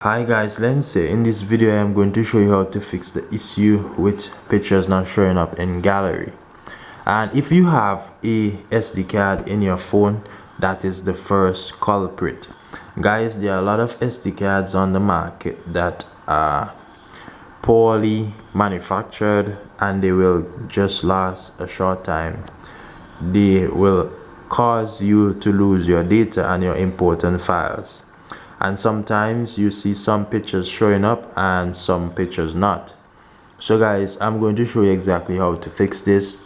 Hi guys, Lindsay. In this video I am going to show you how to fix the issue with pictures not showing up in gallery. And if you have a SD card in your phone, that is the first culprit. Guys, there are a lot of SD cards on the market that are poorly manufactured and they will just last a short time. They will cause you to lose your data and your important files. And sometimes you see some pictures showing up and some pictures not. So guys, I'm going to show you exactly how to fix this.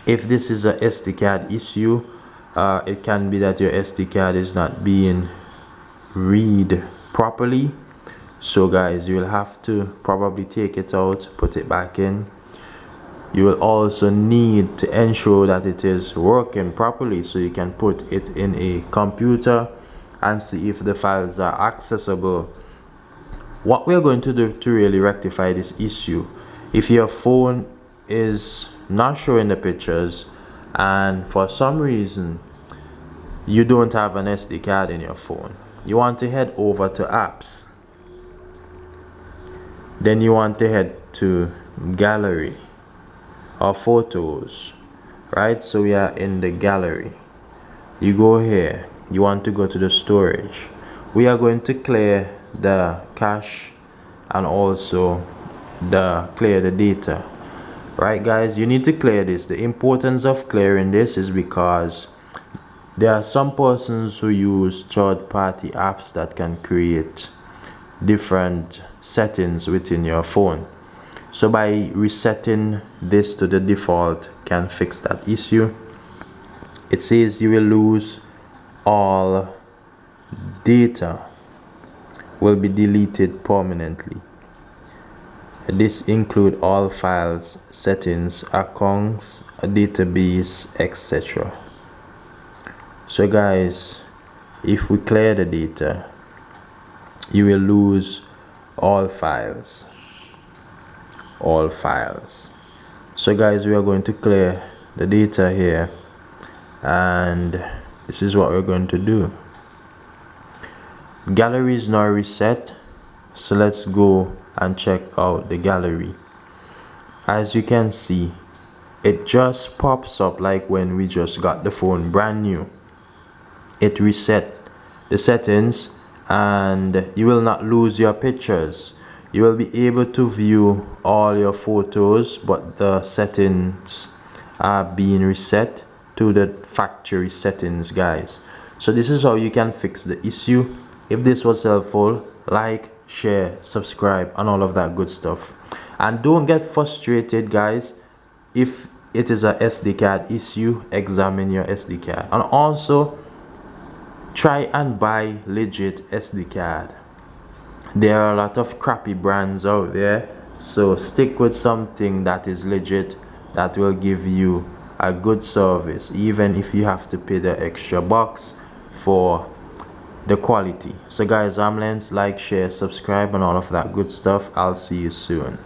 If this is a SD card issue, it can be that your SD card is not being read properly. So guys, you will have to probably take it out, put it back in. You will also need to ensure that it is working properly, so you can put it in a computer and see if the files are accessible. What we're going to do to really rectify this issue, if your phone is not showing the pictures and for some reason you don't have an SD card in your phone, you want to head over to apps. Then you want to head to gallery or photos, right? So we are in the gallery. You go here, you want to go to the storage. We are going to clear the cache and also clear the data, right guys? You need to clear this. The importance of clearing this is because there are some persons who use third-party apps that can create different settings within your phone. So by resetting this to the default can fix that issue. It says you will lose all data will be deleted permanently. This include all files, settings, accounts, database, etc. So guys, if we clear the data, you will lose all files. So guys, we are going to clear the data here, and this is what we're going to do. Gallery is now reset, so let's go and check out the gallery. As you can see, it just pops up like when we just got the phone brand new. It reset the settings and you will not lose your pictures. You will be able to view all your photos, but the settings are being reset to the factory settings, guys. So this is how you can fix the issue. If this was helpful, like, share, subscribe, and all of that good stuff. And don't get frustrated, guys. If it is a SD card issue, examine your SD card. And also, try and buy legit SD card. There are a lot of crappy brands out there, so stick with something that is legit, that will give you a good service, even if you have to pay the extra bucks for the quality. So guys, I'm Lens. Like, share, subscribe, and all of that good stuff. I'll see you soon.